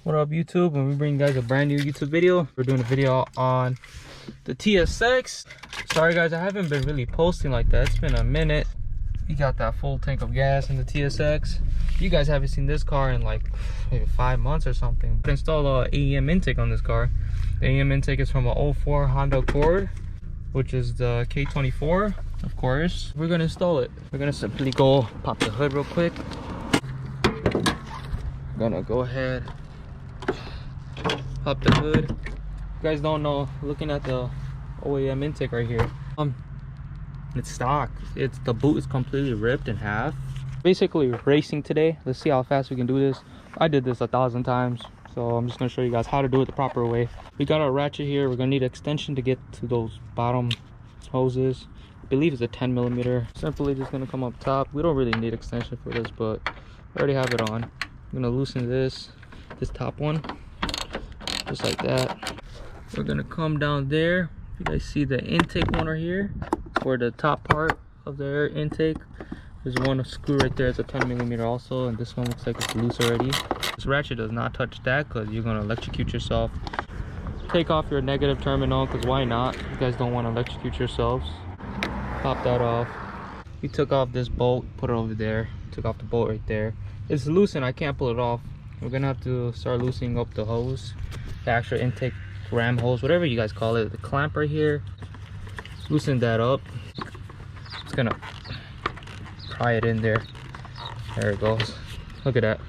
What up, YouTube? And we bring you guys a brand new YouTube video. We're doing a video on the TSX. Sorry guys, I haven't been really posting like that. It's been a minute. We got that full tank of gas in the TSX. You guys haven't seen this car in like maybe 5 months or something. I installed a AEM intake on this car. The AEM intake is from a 04 Honda Accord, which is the K24, of course. We're gonna install it. We're gonna simply go pop the hood real quick. Gonna go ahead, pop the hood. You guys don't know, looking at the OEM intake right here, it's stock. The boot is completely ripped in half. Basically racing today. Let's see how fast we can do this. I did this 1,000 times, so I'm just gonna show you guys how to do it the proper way. We got our ratchet here. We're gonna need an extension to get to those bottom hoses. I believe it's a 10mm. Simply just gonna come up top. We don't really need extension for this, but I already have it on. I'm gonna loosen this top one just like that. We're gonna come down there. You guys see the intake one right here, for the top part of the air intake. There's one screw right there. It's a 10mm also, and this one looks like it's loose already. This ratchet does not touch that because you're gonna electrocute yourself. Take off your negative terminal, because why not? You guys don't want to electrocute yourselves. Pop that off. We took off this bolt, put it over there. Took off the bolt right there. It's loose and I can't pull it off. We're gonna have to start loosening up the hose, the actual intake ram hose, whatever you guys call it. The clamp right here, loosen that up. Just gonna pry it in there. There it goes. Look at that,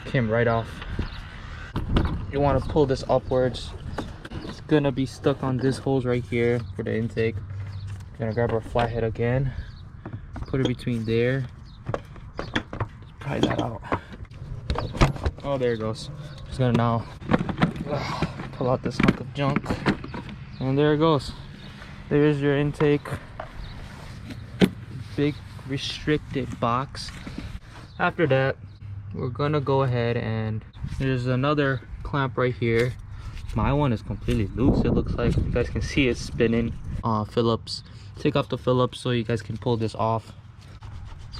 came right off. You want to pull this upwards. It's gonna be stuck on this hose right here for the intake. Gonna grab our flathead again, put it between there. Pry that out. Oh, there it goes. Just gonna now pull out this hunk of junk, and there it goes. There's your intake, big restricted box. After that, we're gonna go ahead, and there's another clamp right here. My one is completely loose. It looks like you guys can see it spinning. Phillips. Take off the Phillips so you guys can pull this off.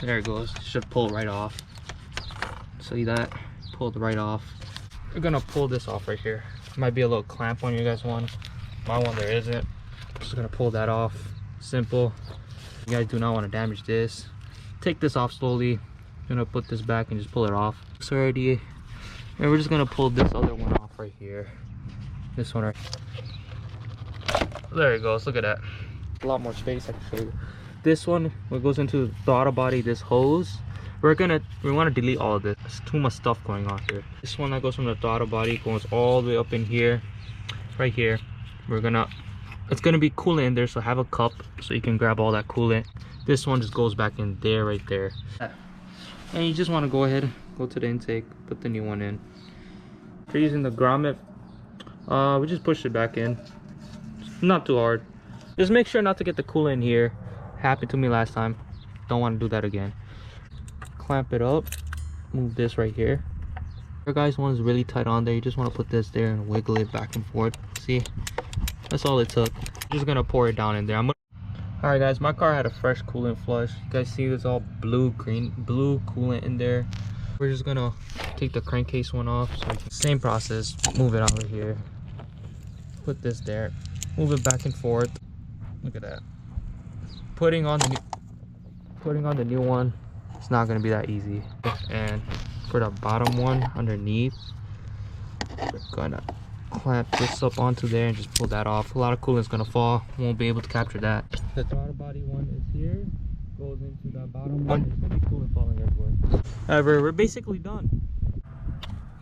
There it goes. Should pull right off. See that? Pulled right off. We're gonna pull this off right here. Might be a little clamp on you guys one. My one there isn't. Just gonna pull that off. Simple. You guys do not want to damage this. Take this off slowly. I'm gonna put this back and just pull it off. It's already. And we're just gonna pull this other one off right here. This one right. There it goes. Look at that. A lot more space I can show you. This one, what goes into the throttle body, this hose. We want to delete all of this. There's too much stuff going on here. This one that goes from the throttle body goes all the way up in here, right here. It's gonna be coolant in there, so have a cup so you can grab all that coolant. This one just goes back in there, right there. And you just want to go ahead, go to the intake, put the new one in. If you're using the grommet, we just push it back in. Not too hard. Just make sure not to get the coolant in here. Happened to me last time. Don't want to do that again. Clamp it up, move this right here. Your guys one is really tight on there. You just want to put this there and wiggle it back and forth. See, that's all it took. Just gonna pour it down in there. All right guys, my car had a fresh coolant flush. You guys see this all blue coolant in there. We're just gonna take the crankcase one off. So same process, move it out of here, put this there, move it back and forth. Look at that. Putting on the new one, it's not going to be that easy. And for the bottom one underneath, we're gonna clamp this up onto there and just pull that off. A lot of coolant is going to fall. Won't be able to capture that. The throttle body one is here, goes into that bottom one. There's going to be coolant falling everywhere. However, we're basically done.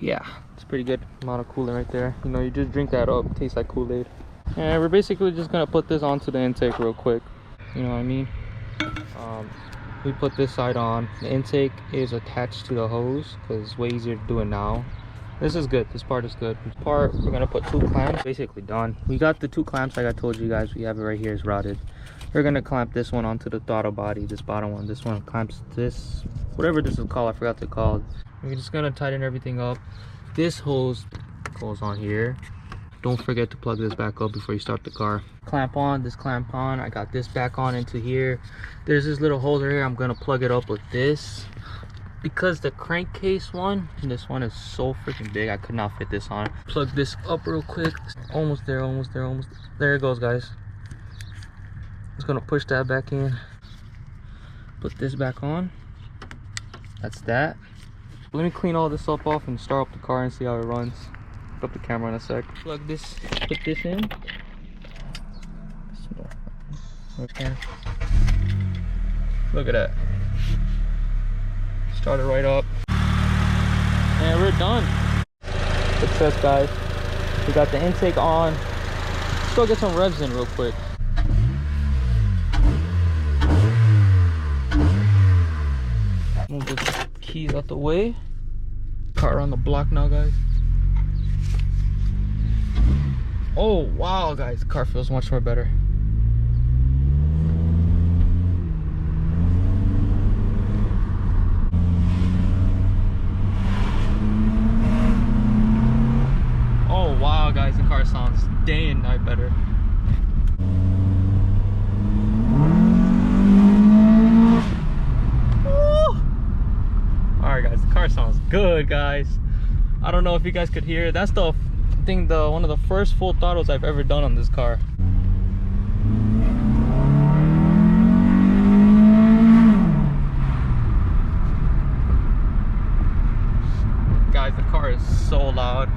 Yeah, it's pretty good amount of coolant right there. You know, you just drink that up, it tastes like Kool-Aid. And we're basically just going to put this onto the intake real quick. You know what I mean? We put this side on. The intake is attached to the hose because it's way easier to do it now. This is good. This part is good. This part, we're gonna put 2 clamps. Basically done. We got the 2 clamps like I told you guys. We have it right here. It's routed. We're gonna clamp this one onto the throttle body. This bottom one. This one clamps this. Whatever this is called, I forgot to call it. We're just gonna tighten everything up. This hose goes on here. Don't forget to plug this back up before you start the car. Clamp on, this clamp on. I got this back on into here. There's this little holder here. I'm gonna plug it up with this. because the crankcase one, this one is so freaking big, I could not fit this on. Plug this up real quick. Almost there, almost there, almost there it goes, guys. Just gonna push that back in, put this back on. That's that. Let me clean all this up off and start up the car and see how it runs. Put up the camera in a sec. Plug this, put this in. Okay. Look at that. Start it right up. And we're done. Success, guys. We got the intake on. Let's go get some revs in real quick. Move the keys out the way. Car on the block now, guys. Oh wow, guys, the car feels much more better. Oh wow, guys, the car sounds day and night better. Alright guys, the car sounds good, guys. I don't know if you guys could hear. That's the thing, one of the first full throttles I've ever done on this car. Guys, the car is so loud.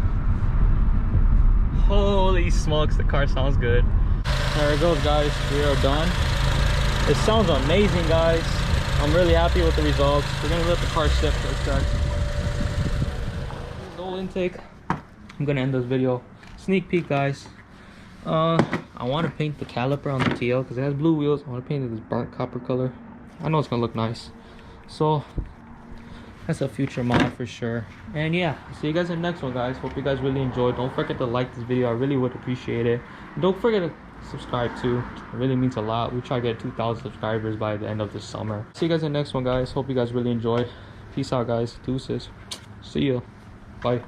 Holy smokes, the car sounds good. There it goes, guys. We are done. It sounds amazing, guys. I'm really happy with the results. We're gonna let the car sit for a sec. The whole intake. I'm gonna end this video. Sneak peek, guys. I want to paint the caliper on the TL because it has blue wheels. I want to paint it this burnt copper color. I know it's gonna look nice. So that's a future mod for sure. And yeah, see you guys in the next one, guys. Hope you guys really enjoyed. Don't forget to like this video. I really would appreciate it. And don't forget to subscribe too. It really means a lot. We try to get 2,000 subscribers by the end of this summer. See you guys in the next one, guys. Hope you guys really enjoy. Peace out, guys. Deuces. See ya. Bye.